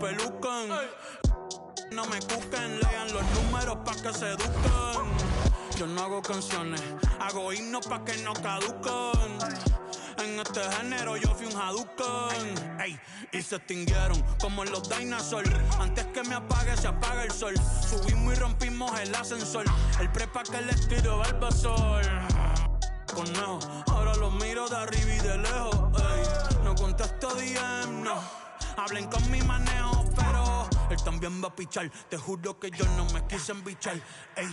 pelucan. No me cuquen, lean los números pa' que se eduquen. Yo no hago canciones, hago himnos pa' que no caduquen. En este género yo fui un Hadouken. Ey, y se extinguieron como en los dinosaurs. Antes que me apague, se apaga el sol. Subimos y rompimos el ascensor. El prepa que les tiro Balbasol. Conejo, ahora los miro de arriba y de lejos. Ey, no contesto DM, no. Hablen con mi manejo, pero él también va a pichar. Te juro que yo no me quise embichar. Ey,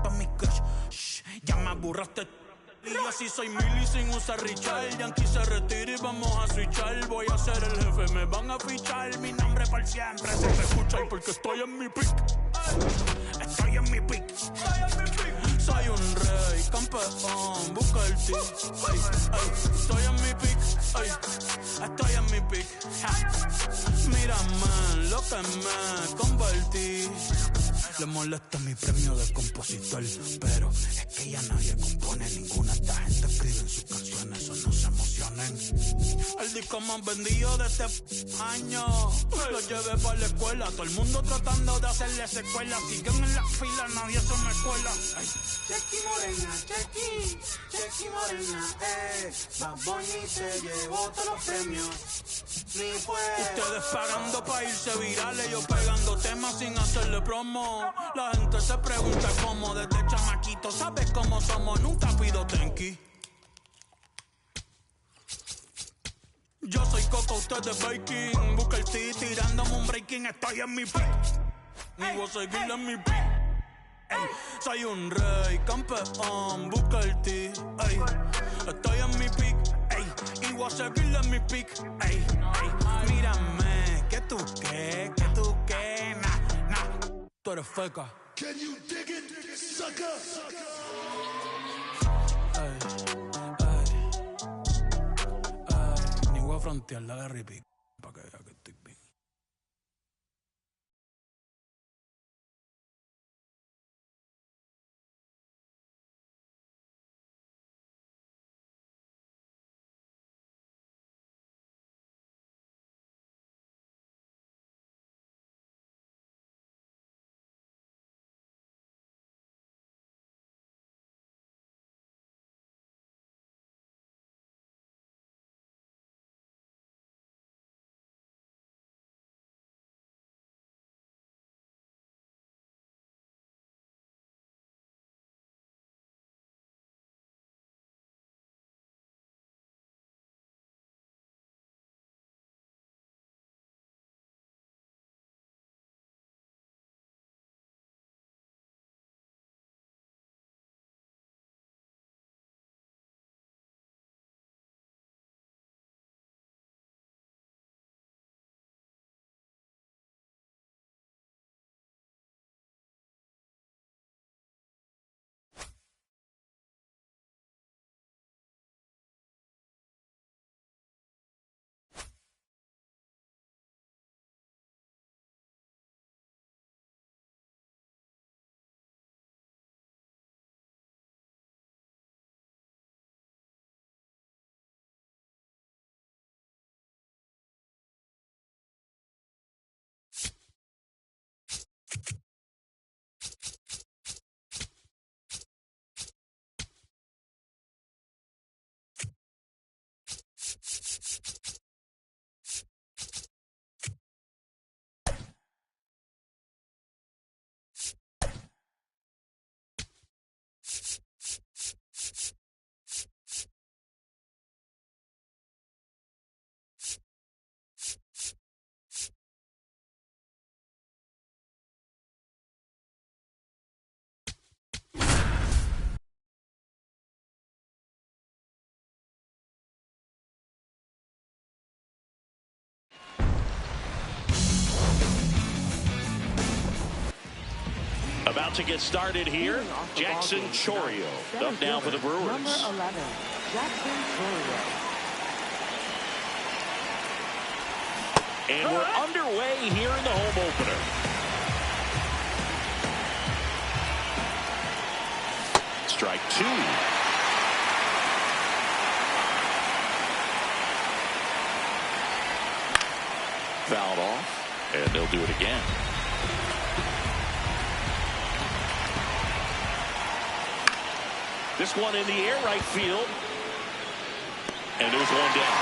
pa' mi crush, shh, ya me aburraste. Y así soy Milly sin usar Richard. Yankee se retira y vamos a switchar. Voy a ser el jefe, me van a fichar. Mi nombre para siempre se me escucha. Y porque estoy en mi pick. Estoy en mi pick. Soy un rey, campeón, busca el tip. Estoy en mi pick. Estoy en mi pick. Mírame lo que me convertí. Le molesta mi premio de compositor, pero es que ya nadie compone ninguna. Esta gente escribe en sus canciones, eso no se emocionen. El disco más vendido de este año lo llevé para la escuela. Todo el mundo tratando de hacerle secuela. Siguen en la fila, nadie se me cuela. Chequi morena, chequi morena, Bad Bunny se llevó todos los premios. Ni fue. Ustedes pagando pa' irse virales, yo pegando temas sin hacerle promo. La gente se pregunta cómo, desde chamaquito, ¿sabes cómo somos? Nunca pido tenki. Yo soy Coco, usted es Baking. Busca el T tirándome un breaking. Estoy en mi pick. Ni voy a seguir en mi pick. Ey, soy un rey, campeón. Busca el T. Ey, estoy en mi pick. Ey, y voy a seguir en mi pick. Ey, ey, mírame. ¿Qué tú qué? ¿Qué tú qué? Tú eres feca. Can you dig it, sucker? Ey, ni voy a frontear, dale repeat para que vea que estoy bien. About to get started here, Jackson Gtorrious up now for the Brewers. Number 11, Jackson Gtorrious. And we're underway here in the home opener. Strike two. Fouled off. And they'll do it again. This one in the air, right field. And there's one down.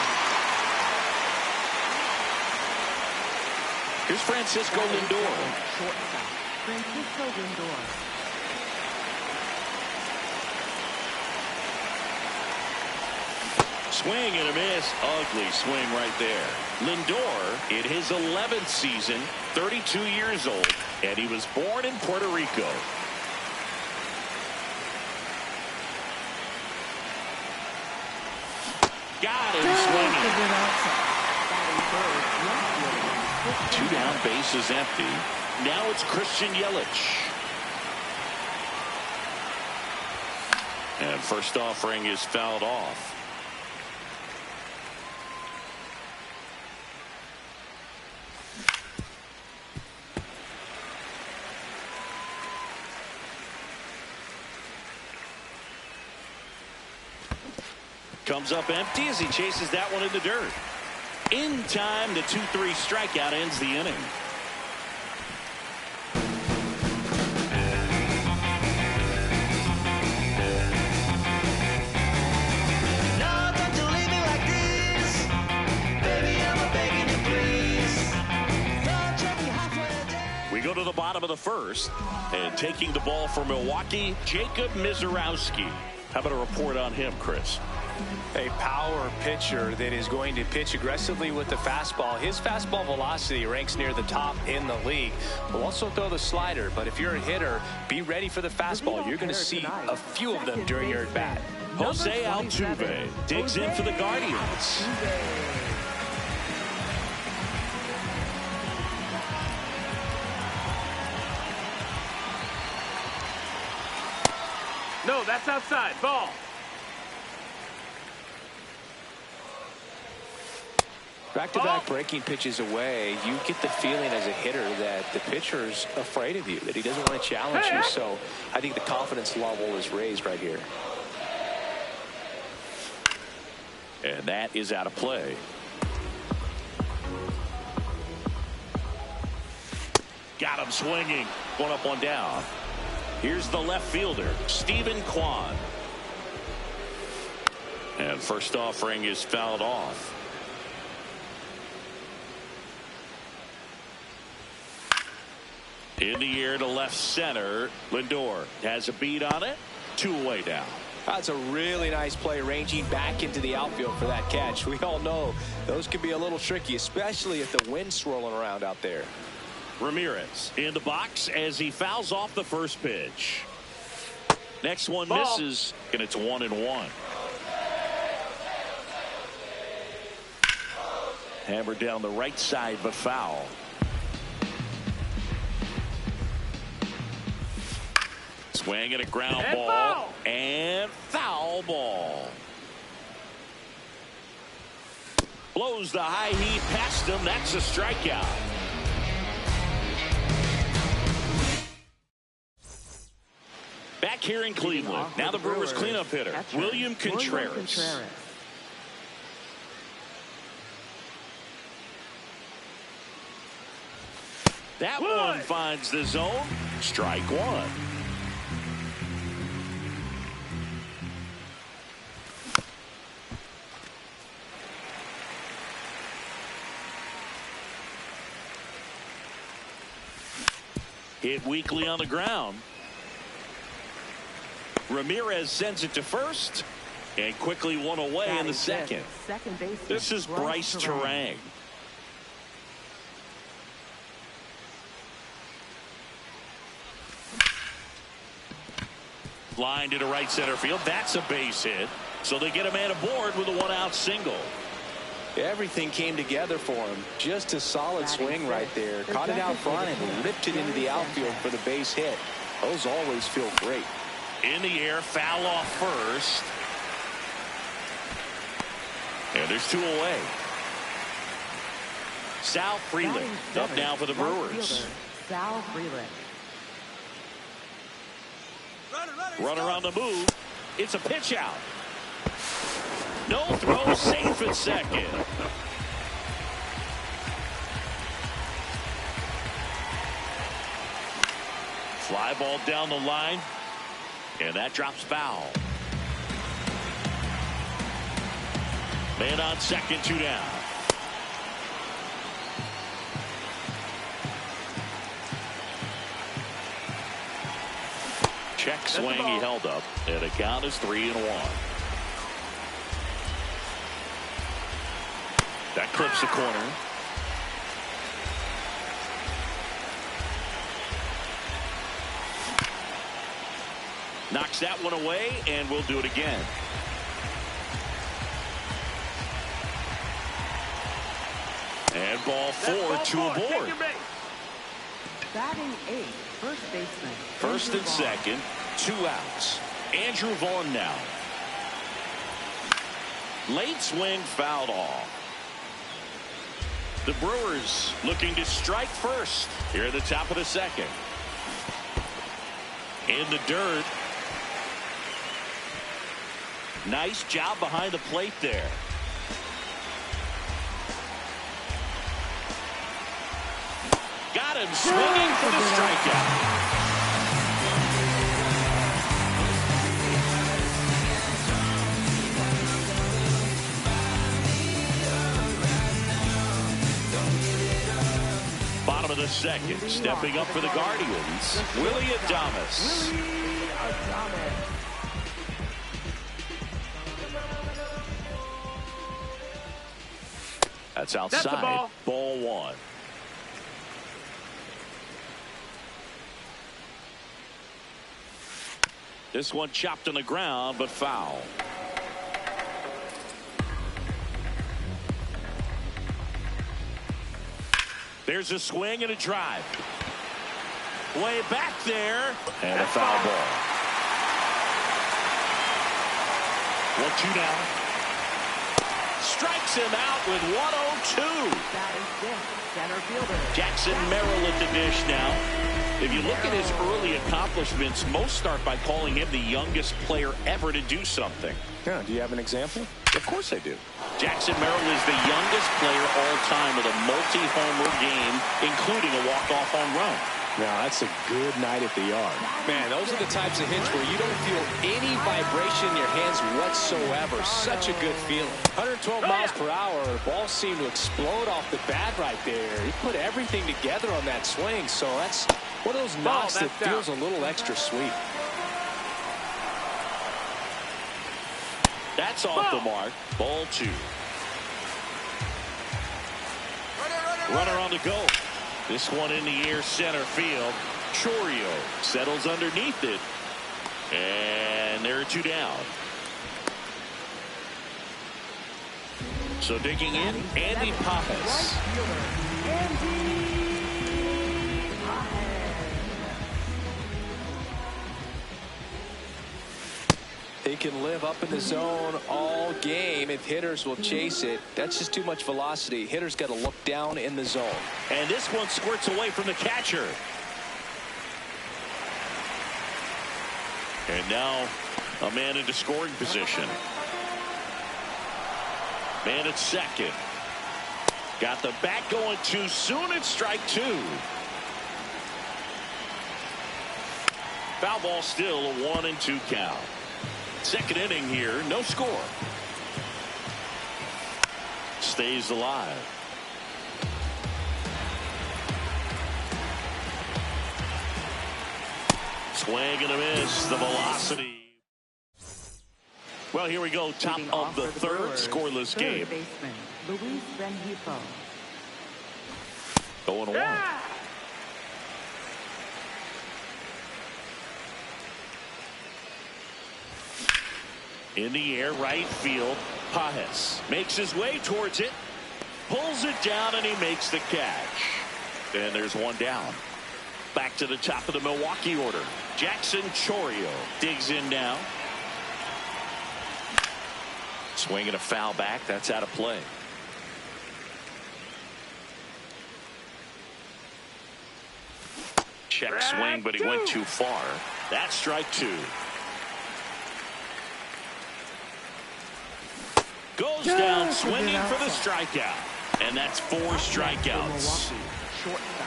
Here's Francisco Lindor. Francisco Lindor. Swing and a miss. Ugly swing right there. Lindor in his 11th season, 32 years old, and he was born in Puerto Rico. Got him swinging. 2 down, bases empty. Now it's Christian Yelich. And first offering is fouled off. Comes up empty as he chases that one in the dirt. In time, the 2-3 strikeout ends the inning. No, don't you leave me like this. Baby, I'm begging you, please. Don't check me halfway down. We go to the bottom of the first, and taking the ball for Milwaukee, Jacob Misiorowski. How about a report on him, Chris? A power pitcher that is going to pitch aggressively with the fastball. His fastball velocity ranks near the top in the league. Will also throw the slider, but if you're a hitter, be ready for the fastball. You're going to see a few of them during your at-bat. Jose Altuve digs in for the Guardians. No, that's outside. Ball. Back-to-back breaking pitches away, you get the feeling as a hitter that the pitcher's afraid of you, that he doesn't want to challenge you. So I think the confidence level is raised right here. And that is out of play. Got him swinging. One up, one down. Here's the left fielder, Stephen Kwan. And first offering is fouled off. In the air to left center. Lindor has a beat on it. 2 away now. That's a really nice play, ranging back into the outfield for that catch. We all know those can be a little tricky, especially if the wind's swirling around out there. Ramirez in the box as he fouls off the first pitch. Next one misses, and it's 1-1. Hammered down the right side, but foul. Swing and a ground ball. And foul ball. Blows the high heat past him. That's a strikeout. Back here in Cleveland. Now the Brewers cleanup hitter, William Contreras. That one finds the zone. Strike one. Hit weakly on the ground. Ramirez sends it to first, and quickly one away in the second. This is Bryce Terang. Line to right center field. That's a base hit. So they get a man aboard with a 1-out single. Everything came together for him. Just a solid swing right there. Caught it out front and ripped it into the outfield for the base hit. Those always feel great. In the air, foul off first. And there's 2 away. Sal Freeland up now for the Brewers. Sal Freeland. Runner on the move. It's a pitch out. No throw, safe at second. Fly ball down the line. And that drops foul. Man on second, 2 down. Check swing, he held up. And the count is 3-1. That clips the corner. Knocks that one away, and we'll do it again. And ball 4, 2 aboard. Batting 8, first baseman. First and second, 2 outs. Andrew Vaughn now. Late swing, fouled off. The Brewers looking to strike first here at the top of the second. In the dirt. Nice job behind the plate there. Got him swinging for the strikeout. Bottom of the second, stepping up for the Guardians, Willie Adames. That's outside. Ball 1. This one chopped on the ground, but foul. There's a swing and a drive. Way back there. And a foul ball. 1-2 now. Strikes him out with 102. That is it. Center fielder. Jackson Merrill at the dish now. If you look at his early accomplishments, most start by calling him the youngest player ever to do something. Yeah, do you have an example? Of course I do. Jackson Merrill is the youngest player all time with a multi-homer game, including a walk-off home run. Now, that's a good night at the yard. Man, those are the types of hits where you don't feel any vibration in your hands whatsoever. Such a good feeling. 112 miles per hour. The ball seemed to explode off the bat right there. He put everything together on that swing, so that's one of those knocks that feels a little extra sweet. That's off the mark. Ball 2. Runner on the go. This one in the air, center field. Gtorrious settles underneath it. And there are 2 down. So digging in, Andy Pappas. He can live up in the zone all game if hitters will chase it. That's just too much velocity. Hitters got to look down in the zone. And this one squirts away from the catcher. And now a man into scoring position. Man at second. Got the bat going too soon. It's strike 2. Foul ball, still a 1-2 count. Second inning here, no score. Stays alive. Swing and a miss. The velocity. Well, here we go. Top of the third, scoreless game. Baseman, Luis Rengifo. 0-1. In the air, right field. Pajes makes his way towards it. Pulls it down, and he makes the catch. And there's 1 down. Back to the top of the Milwaukee order. Jackson Gtorrious digs in now. Swing and a foul back. That's out of play. Check swing, but he went too far. That's strike 2. Goes down swinging for the strikeout. And that's 4 strikeouts.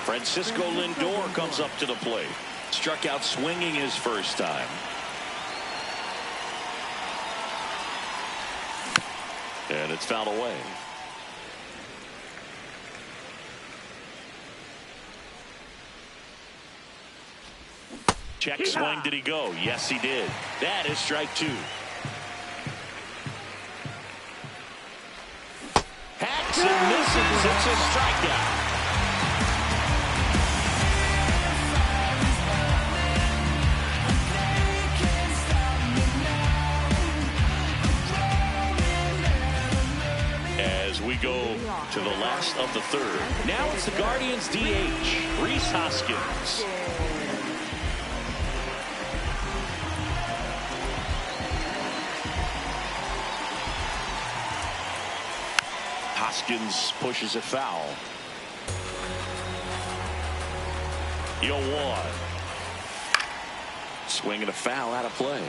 Francisco Lindor comes up to the plate. Struck out swinging his first time. And it's fouled away. Check swing. Did he go? Yes, he did. That is strike 2. Hacks and misses. It's a strikeout. As we go to the last of the third. Now it's the Guardians DH, Rhys Hoskins. Hoskins pushes it foul. 0-1. Swinging a foul out of play.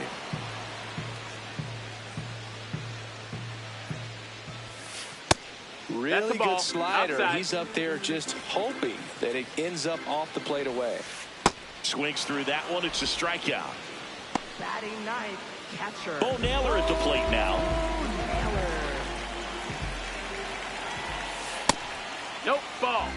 Really good slider. Outside. He's up there just hoping that it ends up off the plate away. Swings through that one. It's a strikeout. Batting ninth, catcher. Bo Naylor at the plate now. Nope, ball.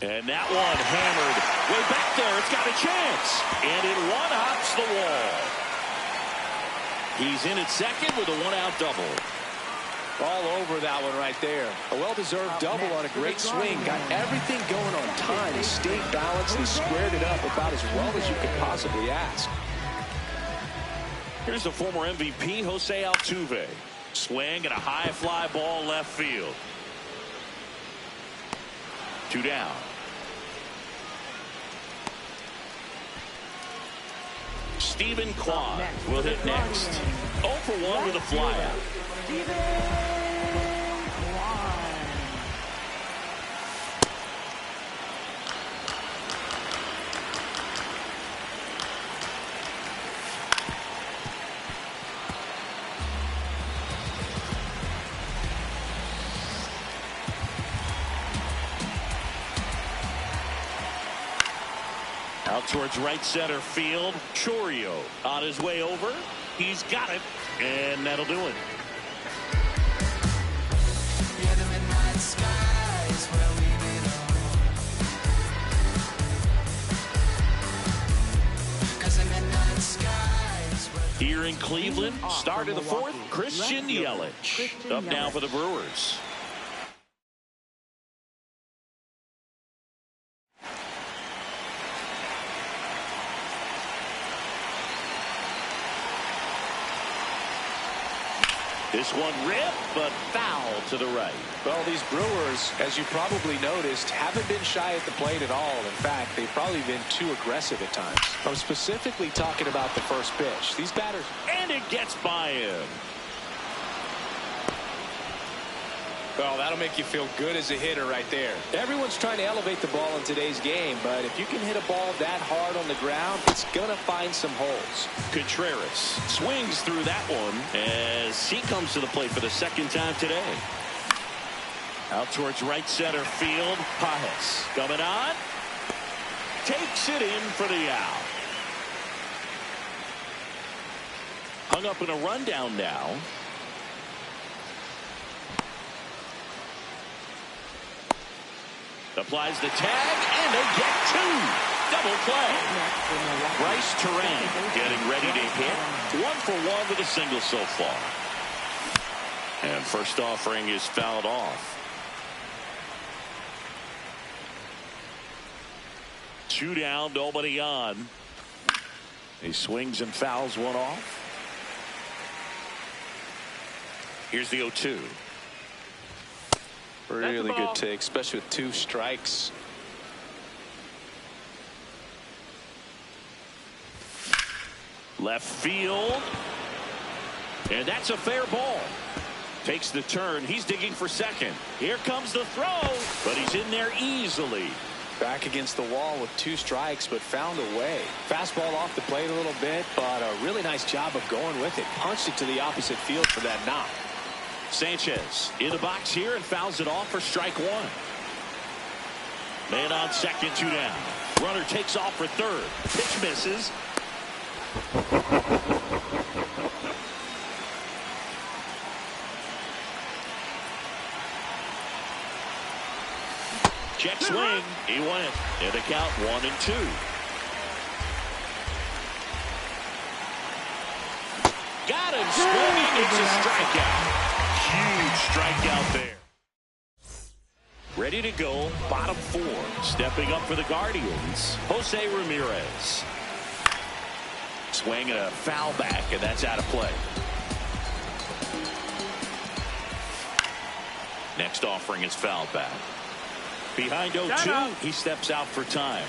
And that one hammered way back there. It's got a chance. And it one-hops the wall. He's in at second with a one-out double. All over that one right there. A well-deserved double on a great swing. Got everything going on time. He stayed balanced. He squared it up about as well as you could possibly ask. Here's the former MVP, Jose Altuve. Swing and a high fly ball left field. 2 down. Stephen Kwan will hit next. 0 for 1 with a flyout. Out towards right center field. Gtorrious on his way over. He's got it, and that'll do it. Here in Cleveland, start of the fourth, Christian Yelich up now for the Brewers. This one ripped, but foul to the right. Well, these Brewers, as you probably noticed, haven't been shy at the plate at all. In fact, they've probably been too aggressive at times. I'm specifically talking about the first pitch. These batters... And it gets by him. Well, that'll make you feel good as a hitter right there. Everyone's trying to elevate the ball in today's game, but if you can hit a ball that hard on the ground, it's going to find some holes. Gtorrious swings through that one as he comes to the plate for the second time today. Out towards right center field. Pajes coming on. Takes it in for the out. Hung up in a rundown now. Applies the tag, and they get 2. Double play. Bryce Terang getting ready to hit. 1 for 1 with a single so far. And first offering is fouled off. 2 down, nobody on. He swings and fouls one off. Here's the 0-2. Really good take, especially with 2 strikes. Left field. And that's a fair ball. Takes the turn. He's digging for second. Here comes the throw. But he's in there easily. Back against the wall with 2 strikes, but found a way. Fastball off the plate a little bit, but a really nice job of going with it. Punched it to the opposite field for that knock. Sanchez in the box here and fouls it off for strike 1. Man on second, 2 down. Runner takes off for third. Pitch misses. Check swing. He went. And the count 1-2. Got him swinging. It's a strikeout. Huge strikeout there. Ready to go. Bottom 4. Stepping up for the Guardians, Jose Ramirez. Swing and a foul back, and that's out of play. Next offering is foul back. Behind 0-2, he steps out for time.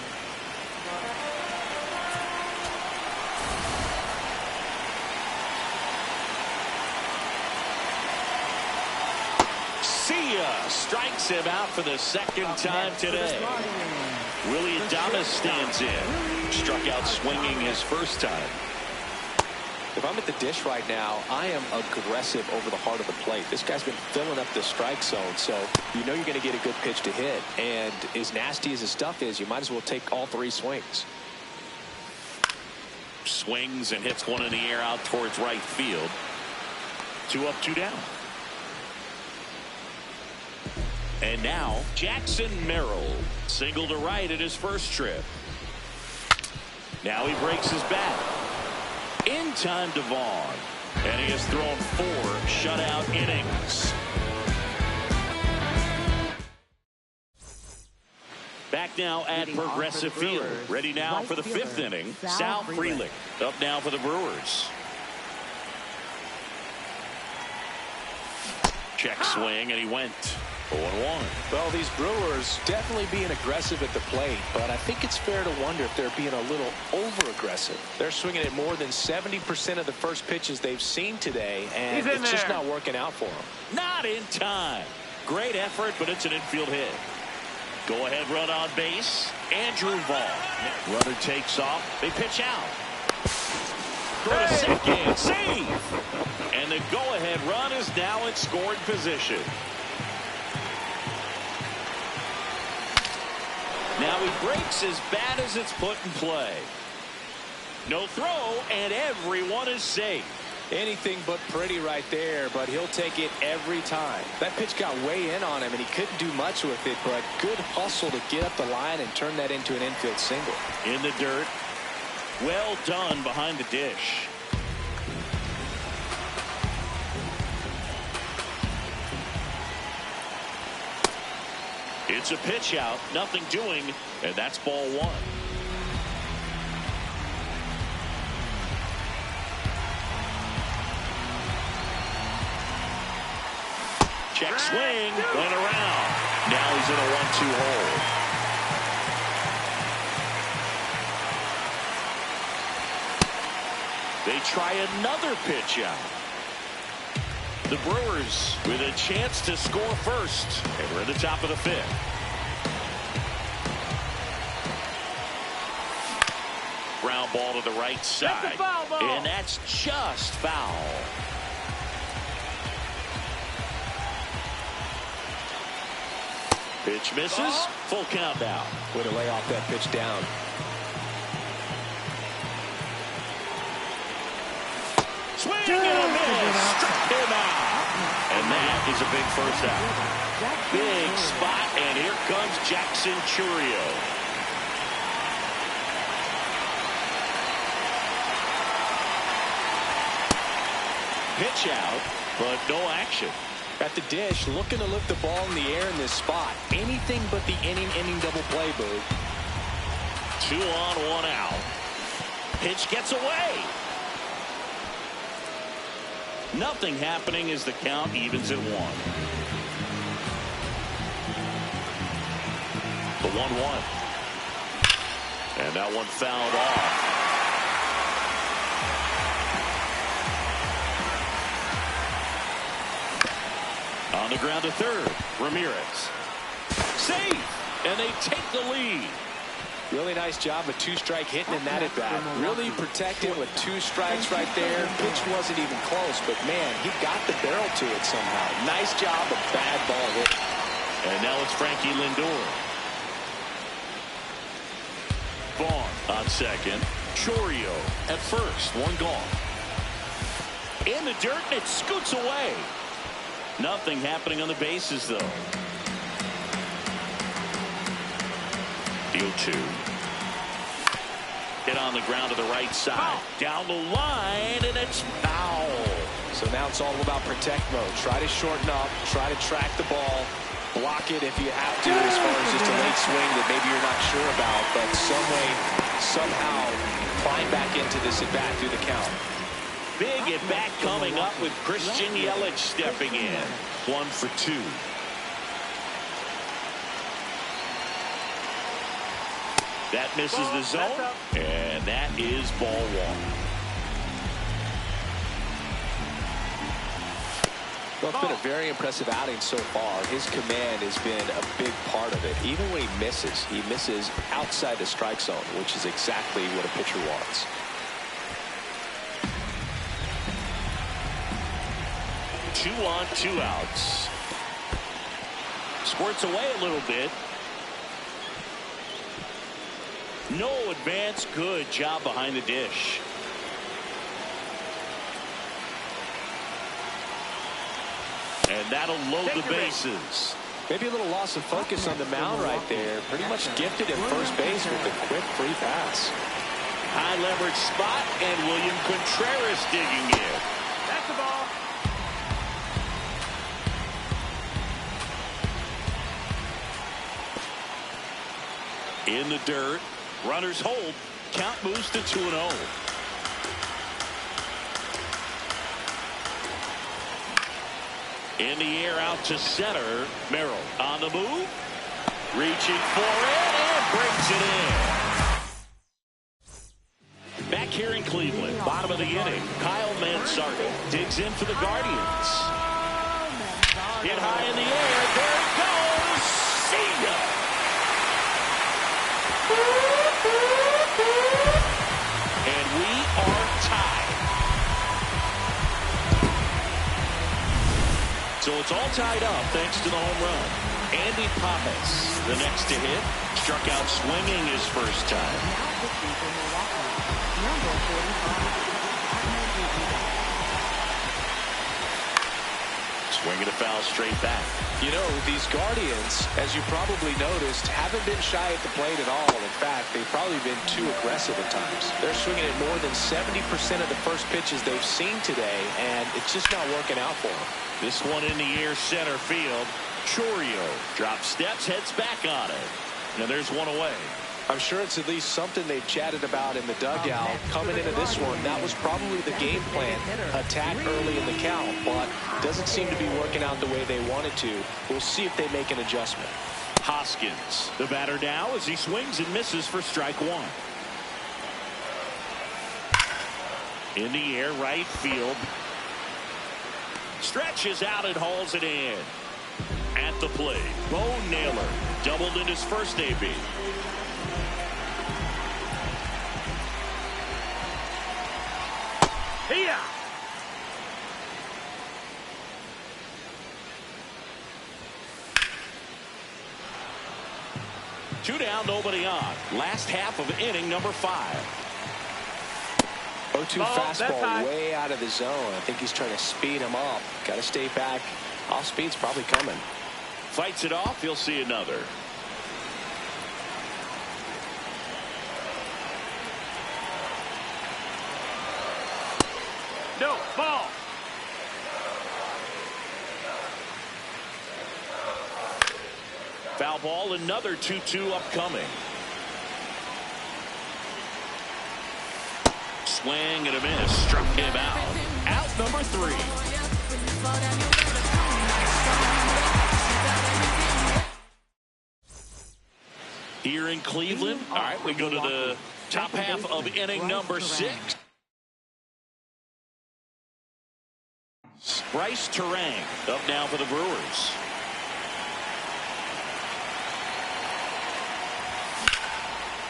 See ya! Strikes him out for the second time today. Willie Adames stands in. Struck out swinging his first time. If I'm at the dish right now, I am aggressive over the heart of the plate. This guy's been filling up the strike zone, so you know you're going to get a good pitch to hit. And as nasty as his stuff is, you might as well take all 3 swings. Swings and hits one in the air out towards right field. 2 up, 2 down. And now Jackson Merrill, single to right at his first trip. Now he breaks his bat. In time to Vaughn, and he has thrown 4 shutout innings. Back now at Progressive Field. Ready now for the 5th inning. Sal Frelick up now for the Brewers. Check swing, and he went 0-1. Well, these Brewers definitely being aggressive at the plate, but I think it's fair to wonder if they're being a little over-aggressive. They're swinging at more than 70% of the first pitches they've seen today, and it's just not working out for them. Not in time. Great effort, but it's an infield hit. Go-ahead run on base. Andrew Vaughn. Runner takes off. They pitch out. Throw to second. Save! And the go-ahead run is now in scoring position. Now he breaks his bat as it's put in play. No throw, and everyone is safe. Anything but pretty right there, but he'll take it every time. That pitch got way in on him, and he couldn't do much with it, but good hustle to get up the line and turn that into an infield single. In the dirt. Well done behind the dish. It's a pitch out, nothing doing, and that's ball 1. Check swing, went around. Now he's in a 1-2 hole. They try another pitch out. The Brewers with a chance to score first, and we're at the top of the 5th. Ground ball to the right side, and that's just foul. Pitch misses, full count now. Way to lay off that pitch down. Swing and a miss, struck him out. And that is a big first out. Big spot, and here comes Jackson Gtorrious. Pitch out, but no action. At the dish, looking to lift the ball in the air in this spot. Anything but the inning double play, Boo. 2 on, 1 out. Pitch gets away. Nothing happening as the count evens at 1. The 1-1. And that one fouled off. On the ground to third. Ramirez. Safe. And they take the lead. Really nice job of 2-strike hitting in that at bat. Really protected with 2 strikes right there. Pitch wasn't even close, but man, he got the barrel to it somehow. Nice job of bad ball hitting. And now it's Frankie Lindor. on second. Gtorrious at first. One gone. In the dirt, and it scoots away. Nothing happening on the bases, though. Deal 2. Hit on the ground to the right side. Down the line, and it's foul. So now it's all about protect mode. Try to shorten up. Try to track the ball. Block it if you have to, as far as just a late swing that maybe you're not sure about. But some way, somehow, climb back into this at-bat through the count. Big at-bat coming up with Christian Yelich stepping in. 1 for 2. That misses the zone, and that is ball 1. Well, it's been a very impressive outing so far. His command has been a big part of it. Even when he misses outside the strike zone, which is exactly what a pitcher wants. Two on, 2 outs. Squirts away a little bit. No advance. Good job behind the dish. And that'll load the bases. Maybe a little loss of focus on the mound right there. Pretty much gifted at first base with a quick free pass. High leverage spot, and William Gtorrious digging in. That's the ball. In the dirt. Runners hold. Count moves to 2-0. In the air out to center. Merrill on the move. Reaching for it and brings it in. Back here in Cleveland. Bottom of the inning. Kyle Mansardo digs in for the Guardians. Hit high in the air. There it goes. See ya. And we are tied. So it's all tied up thanks to the home run. Andy Pajes, the next to hit, struck out swinging his first time. Swinging a foul straight back. You know, these Guardians, as you probably noticed, haven't been shy at the plate at all. In fact, they've probably been too aggressive at times. They're swinging at more than 70% of the first pitches they've seen today, and it's just not working out for them. This one in the air center field. Gtorrious drops steps, heads back on it. And there's one away. I'm sure it's at least something they've chatted about in the dugout. Coming into this one, that was probably the game plan. Attack early in the count, but doesn't seem to be working out the way they wanted to. We'll see if they make an adjustment. Hoskins, the batter now as he swings and misses for strike 1. In the air, right field. Stretches out and hauls it in. At the plate, Bo Naylor doubled in his first AB. Here. Two down, nobody on. Last half of inning number 5. 0-2 fastball way out of the zone. I think he's trying to speed him up. Got to stay back. Off speed's probably coming. Fights it off. He'll see another. No, ball. Foul ball, another 2-2 upcoming. Swing and a miss. Struck him out. Out number 3. Here in Cleveland. All right, we go to the top half of inning number 6. Bryce Terang up now for the Brewers.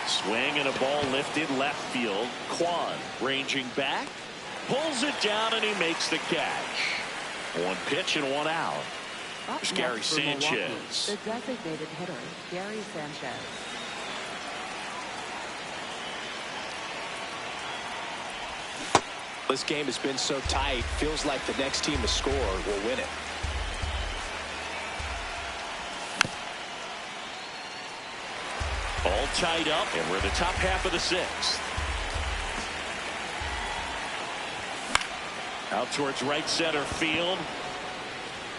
Swing and a ball lifted left field. Kwan ranging back. Pulls it down and he makes the catch. One pitch and one out. There's Gary Sanchez. The designated hitter, Gary Sanchez. This game has been so tight. Feels like the next team to score will win it. All tied up, and we're in the top half of the sixth. Out towards right center field.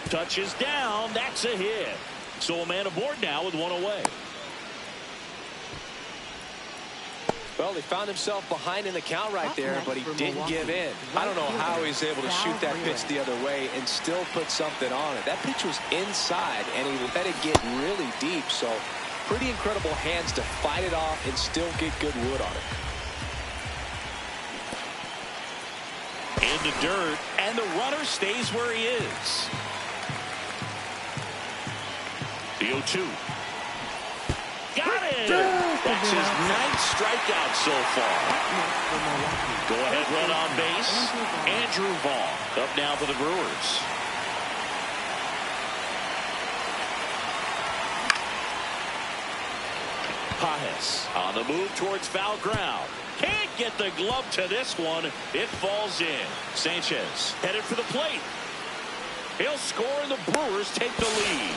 Touches down. That's a hit. So a man aboard now with one away. Well, he found himself behind in the count right there, but he didn't give in. I don't know how he's able to shoot that pitch the other way and still put something on it. That pitch was inside, and he let it get really deep. So pretty incredible hands to fight it off and still get good wood on it. In the dirt, and the runner stays where he is. The 0-2. Got it! That's his 9th strikeout so far. Go-ahead run on base. Andrew Vaughn up now for the Brewers. Pajes on the move towards foul ground. Can't get the glove to this one. It falls in. Sanchez headed for the plate. He'll score, and the Brewers take the lead.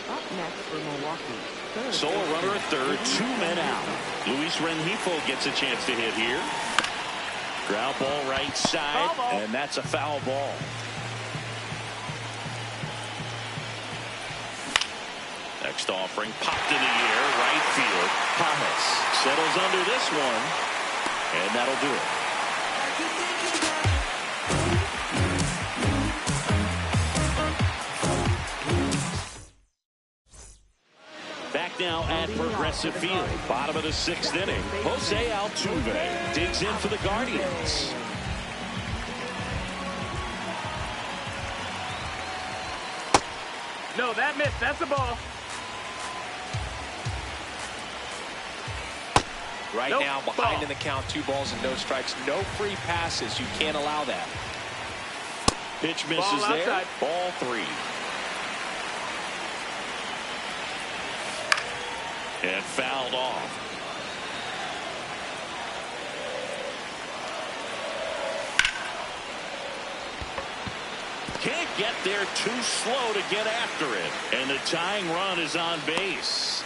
Up next for Milwaukee. Solo runner at third, 2 men out. Luis Rengifo gets a chance to hit here. Ground ball right side, and that's a foul ball. Next offering popped in the air, right field. Pajes settles under this one, and that'll do it. Back now at Progressive Field, bottom of the 6th inning. Jose Altuve digs in for the Guardians. No, that missed. That's a ball. Right now, behind in the count, 2 balls and no strikes. No free passes. You can't allow that. Pitch misses there. Ball 3. And fouled off. Can't get there, too slow to get after it. And the tying run is on base.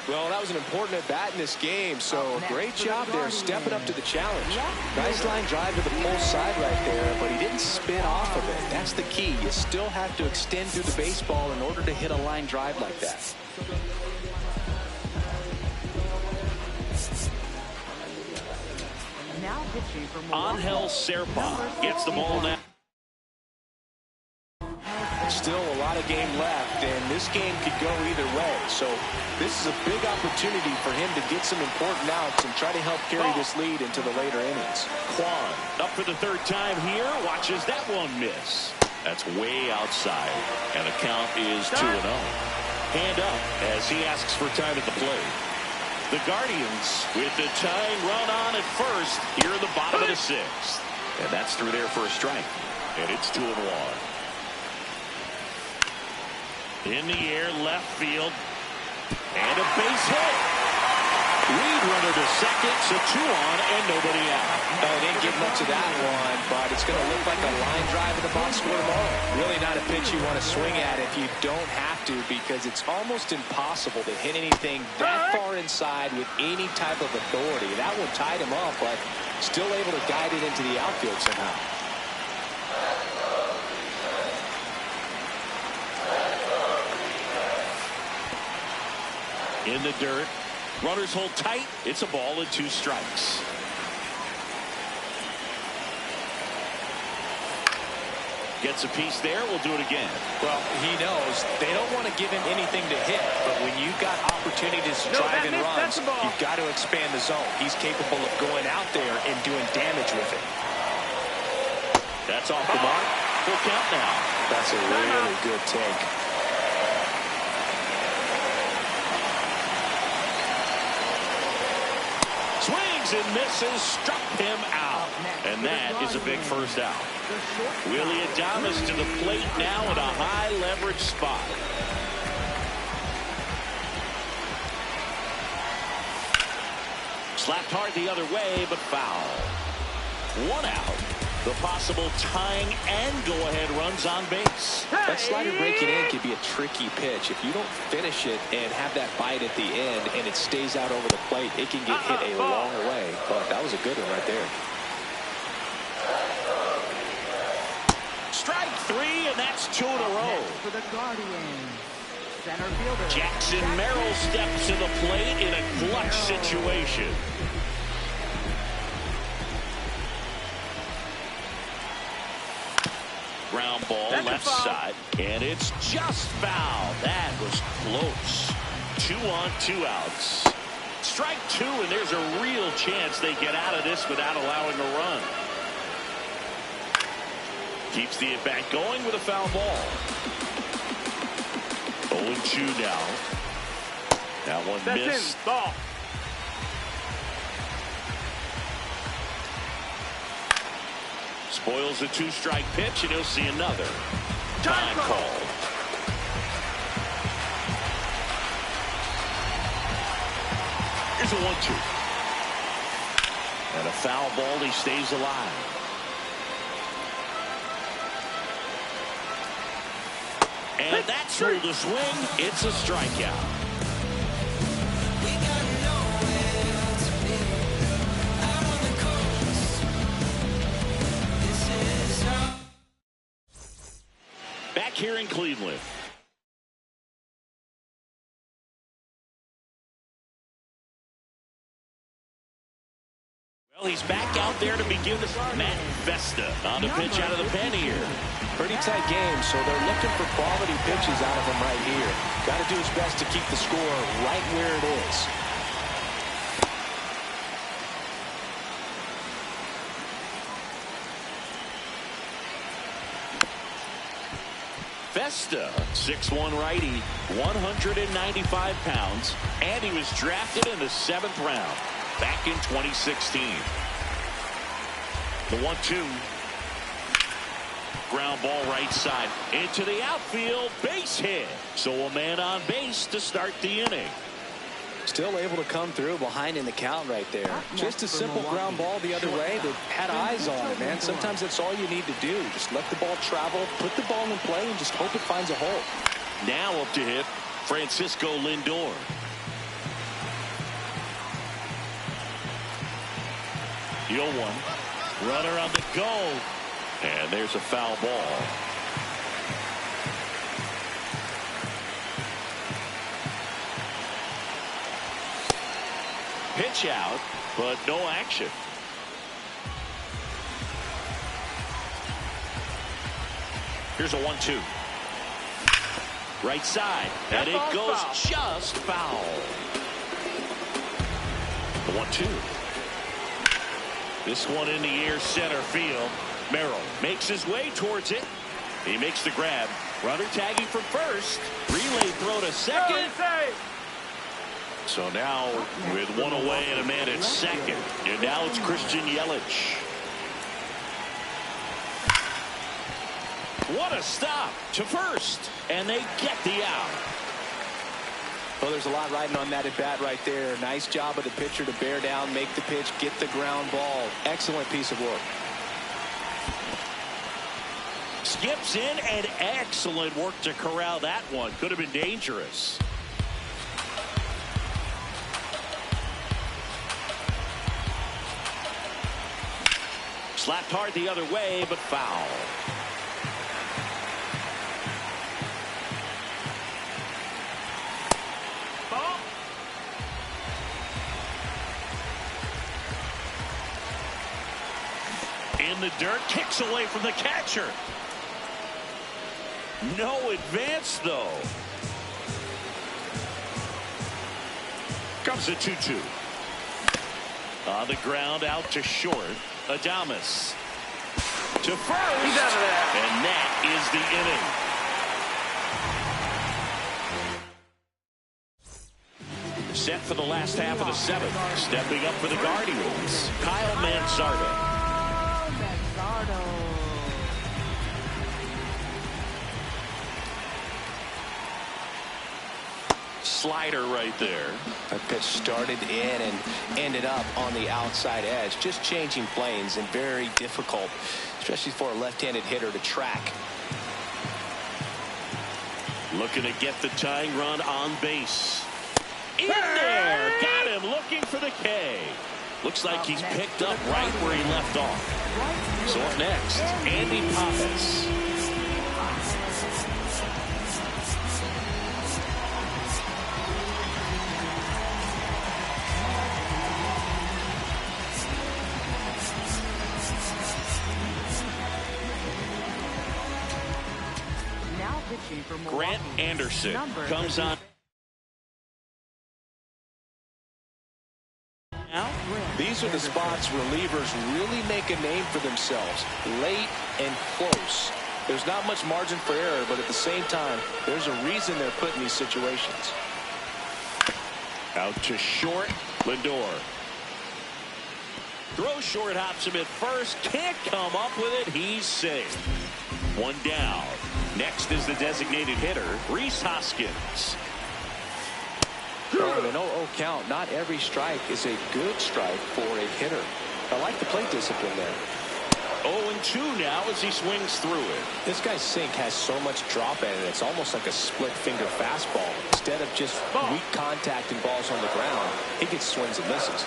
Well, that was an important at-bat in this game, so great job there stepping up to the challenge. Nice line drive to the pull side right there, but he didn't spin off of it. That's the key. You still have to extend through the baseball in order to hit a line drive like that. Now pitching for Milwaukee. Angel Serpa gets the ball now. Still a lot of game left, and this game could go either way. So this is a big opportunity for him to get some important outs and try to help carry this lead into the later innings. Kwan up for the 3rd time here. Watches that one miss. That's way outside, and the count is 2-0. Hand up as he asks for time at the plate. The Guardians with the tying run on at first here in the bottom of the 6th. And that's through there for a strike. And it's 2-1. In the air, left field, and a base hit. Lead runner to second, so 2 on and nobody out. No, didn't get much of that one, but it's going to look like a line drive in the box score tomorrow. Really not a pitch you want to swing at if you don't have to, because it's almost impossible to hit anything that far inside with any type of authority. That one tied him up, but still able to guide it into the outfield somehow. In the dirt, runners hold tight. It's a ball and 2 strikes. Gets a piece there. We'll do it again. Well, he knows they don't want to give him anything to hit, but when you've got opportunities to drive in runs, you've got to expand the zone. He's capable of going out there and doing damage with it. That's off the mark. Full count now. That's a really good take. Swings and misses, struck him out. And that is a big first out. Willie Adames to the plate now at a high leverage spot. Slapped hard the other way, but foul. 1 out. The possible tying and go-ahead runs on base. That slider breaking in can be a tricky pitch. If you don't finish it and have that bite at the end and it stays out over the plate, it can get hit a long way. But that was a good one right there. Strike 3, and that's 2 in a row. For the Guardians, center fielder Jackson Merrill steps to the plate in a clutch situation. Ground ball left side, and it's just foul. That was close. 2 on, 2 outs. Strike 2, and there's a real chance they get out of this without allowing a run. Keeps the at-bat going with a foul ball. 0-2 now. That one missed. Ball. Spoils the 2-strike pitch, and he'll see another. Time call. Here's a 1-2. And a foul ball. He stays alive. And that's ruled a swing. It's a strikeout. Back here in Cleveland. Well, he's back out there to begin this. Matt Vesta on the pitch out of the pen here. Pretty tight game, so they're looking for quality pitches out of him right here. Got to do his best to keep the score right where it is. Vesta, 6'1" righty, 195 pounds, and he was drafted in the 7th round back in 2016. The 1-2. Ground ball right side into the outfield, base hit. So a man on base to start the inning. Still able to come through behind in the count right there. Just a simple ground ball the other way. They had eyes on it, man. Sometimes that's all you need to do. Just let the ball travel, put the ball in play, and just hope it finds a hole. Now up to hit Francisco Lindor. The 0-1. Runner on the go. And there's a foul ball. Pitch out, but no action. Here's a 1-2. Right side, and it goes just foul. The 1-2. This one in the air, center field. Merrill makes his way towards it. He makes the grab. Runner tagging from first. Relay throw to second. So now with one away and a man at second. And now it's Christian Yelich. What a stop to first. And they get the out. Well, there's a lot riding on that at bat right there. Nice job of the pitcher to bear down, make the pitch, get the ground ball. Excellent piece of work. Skips in, and excellent work to corral that one. Could have been dangerous. Slapped hard the other way, but foul. In the dirt, kicks away from the catcher. No advance, though. Comes a 2-2. On the ground, out to short. Adames. To first. He's out of there. And that is the inning. Set for the last half of the 7th. Stepping up for the Guardians, Kyle Manzardo. slider right there. That pitch started in and ended up on the outside edge. Just changing planes and very difficult, especially for a left-handed hitter to track. Looking to get the tying run on base. In there. Got him looking for the K. Looks like he's picked up right where he left off. So up next, Andy Pappas. Now pitching for Grant Anderson comes on. These are the spots relievers really make a name for themselves. Late and close. There's not much margin for error, but at the same time, there's a reason they're put in these situations. Out to short, Lindor. Throw short, hops him at first. Can't come up with it. He's safe. One down. Next is the designated hitter, Rhys Hoskins. Oh, an 0-0 count. Not every strike is a good strike for a hitter. I like the plate discipline there. 0-2 now as he swings through it. This guy's sink has so much drop in it. It's almost like a split finger fastball. Instead of just weak contact and balls on the ground, he gets swings and misses.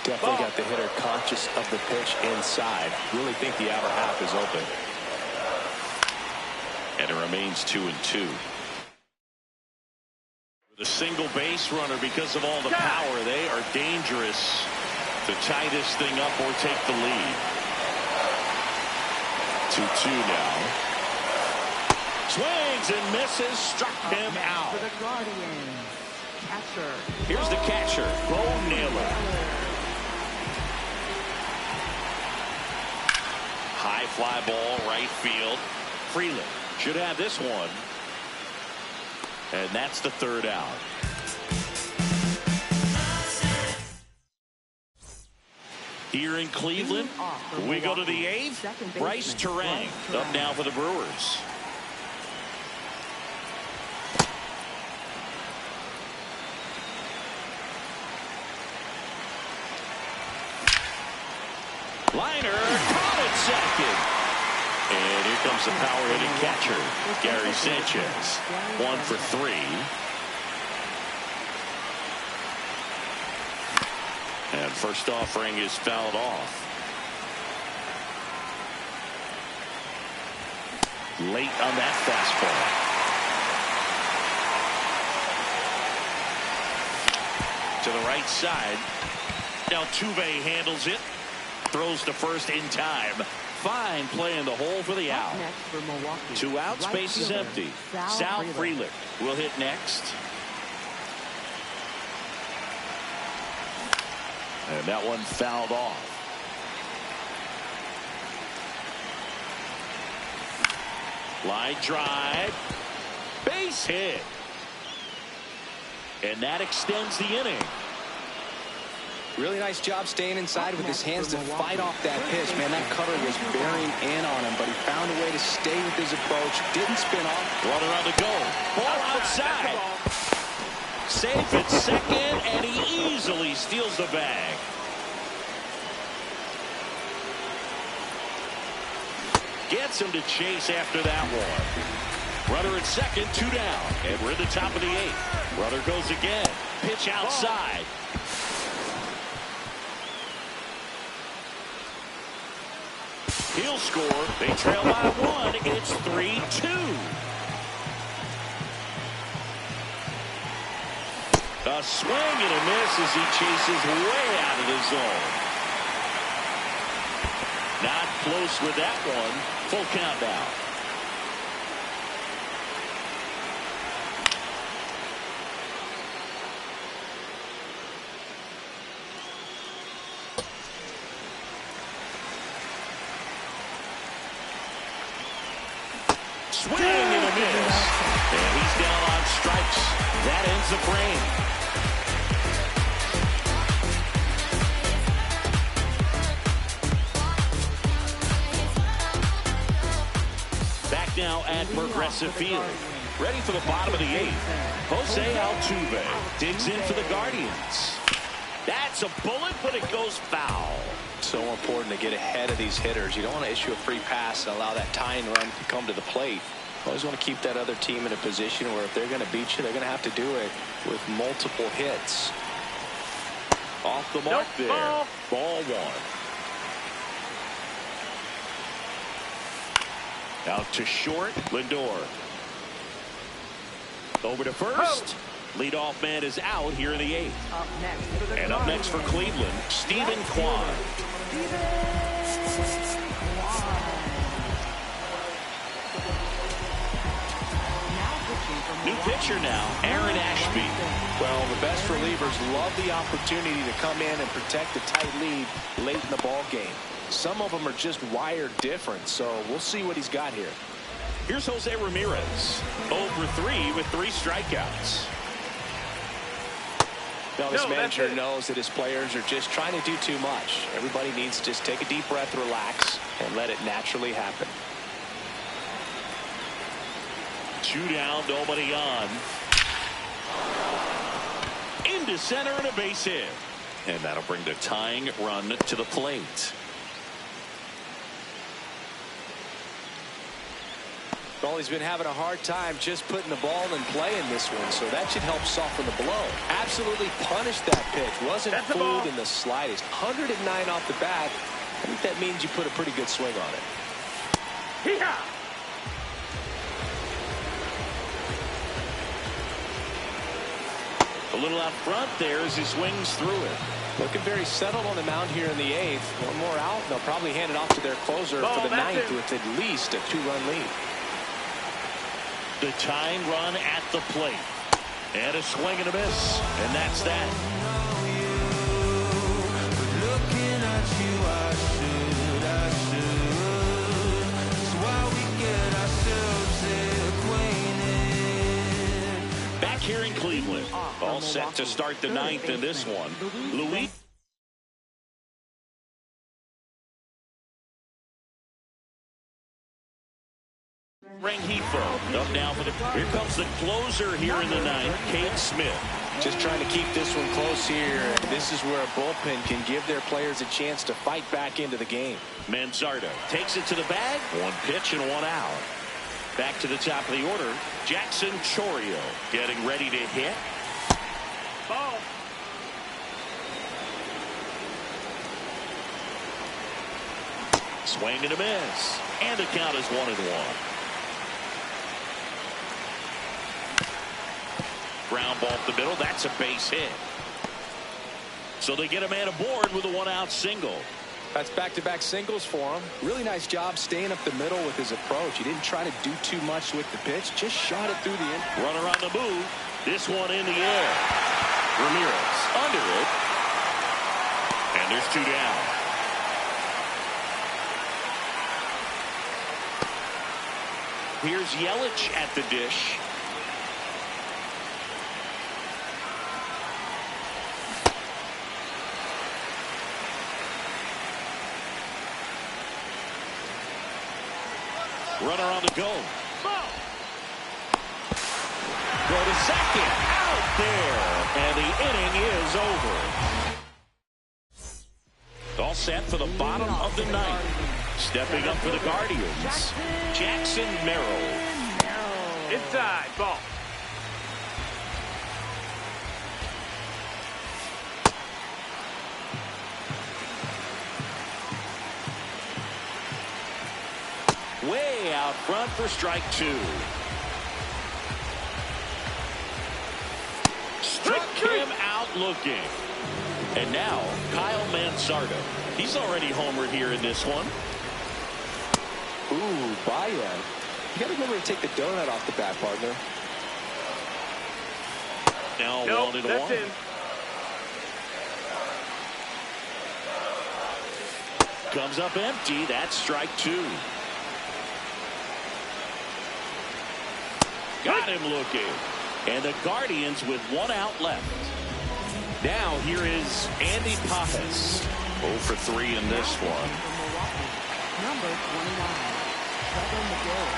Definitely got the hitter conscious of the pitch inside. Really think the outer half is open. And it remains 2-2. With a single base runner, because of all the power, they are dangerous to tie this thing up or take the lead. 2-2 now. Swings and misses, struck him out. For the Guardians, catcher. Here's the catcher, Bo Naylor. High fly ball, right field. Freeland should have this one. And that's the third out. Here in Cleveland, we go to the eighth. Bryce Terang up now for the Brewers. Liner caught at second. And here comes the power-hitting catcher, Gary Sanchez. 1 for 3. And first offering is fouled off. Late on that fastball. To the right side. Now Altuve handles it. Throws to first in time. Fine play in the hole for the out. 2 outs, base is empty. Sal Freeland will hit next. And that one fouled off. Line drive. Base hit. And that extends the inning. Really nice job staying inside with his hands to fight off that pitch. Man, that cutter was bearing in on him, but he found a way to stay with his approach. Didn't spin off. Runner on the go. Ball outside. Safe at second, and he easily steals the bag. Gets him to chase after that one. Runner at second, 2 down. And we're at the top of the 8th. Runner goes again. Pitch outside. He'll score. They trail by 1. It's 3-2. A swing and a miss as he chases way out of the zone. Not close with that one. Full count now. Swing and a miss. And he's down on strikes. That ends the frame. Back now at Progressive Field. Ready for the bottom of the 8th. Jose Altuve digs in for the Guardians. That's a bullet, but it goes foul. So important to get ahead of these hitters. You don't want to issue a free pass and allow that tying run to come to the plate. Always want to keep that other team in a position where if they're going to beat you, they're going to have to do it with multiple hits. Off the mark there. Ball 1. Out to short. Lindor. Over to first. Leadoff man is out here in the 8th. And up next for Cleveland, Stephen Kwan. New pitcher now, Aaron Ashby. Well, the best relievers love the opportunity to come in and protect a tight lead late in the ball game. Some of them are just wired different, so we'll see what he's got here. Here's Jose Ramirez, 0 for 3 with 3 strikeouts. Now, this manager knows that his players are just trying to do too much. Everybody needs to just take a deep breath, relax, and let it naturally happen. 2 down, nobody on. Into center and a base hit. And that'll bring the tying run to the plate. Well, he's been having a hard time just putting the ball in play in this one, so that should help soften the blow. Absolutely punished that pitch. Wasn't fooled in the slightest. 109 off the bat. I think that means you put a pretty good swing on it. A little out front there as he swings through it. Looking very settled on the mound here in the 8th. One more out, and they'll probably hand it off to their closer for the 9th with at least a 2-run lead. The tying run at the plate. And a swing and a miss. And that's that. Back here in Cleveland. All set to start the 9th in this one. Luis. Rengifo up now for the. Here comes the closer here in the 9th, Cade Smith. Just trying to keep this one close here. This is where a bullpen can give their players a chance to fight back into the game. Manzardo takes it to the bag. 1 pitch and 1 out. Back to the top of the order. Jackson Gtorrious getting ready to hit. Ball. Swing and a miss. And the count is 1-1. Ground ball up the middle. That's a base hit. So they get a man aboard with a 1-out single. That's back-to-back singles for him. Really nice job staying up the middle with his approach. He didn't try to do too much with the pitch. Just shot it through the end. Runner on the move. This one in the air. Ramirez under it. And there's 2 down. Here's Yelich at the dish. Runner on the go. Go to second. Out there. And the inning is over. All set for the bottom of the 9th. Stepping up for the Guardians, Jackson Merrill. Inside. Ball. Way out front for strike 2. Struck him out looking. And now Kyle Manzardo. He's already homered here in this one. Ooh, Bayan. You got to remember to take the donut off the bat, partner. Now 1-1. That's in. Comes up empty. That's strike 2. Got him looking. And the Guardians with 1 out left. Now here is Andy Pajes. 0 for 3 in this one. Number 29, Trevor McGill.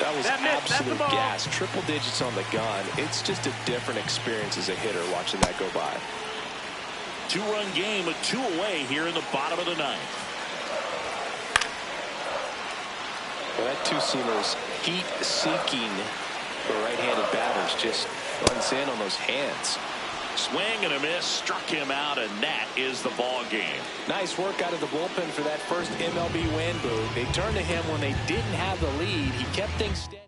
That was absolute gas. Triple digits on the gun. It's just a different experience as a hitter watching that go by. Two-run game, a 2 away here in the bottom of the 9th. Well, that two-seamer's heat-seeking for right-handed batters just runs in on those hands. Swing and a miss, struck him out, and that is the ball game. Nice work out of the bullpen for that first MLB win, Boo. They turned to him when they didn't have the lead. He kept things steady.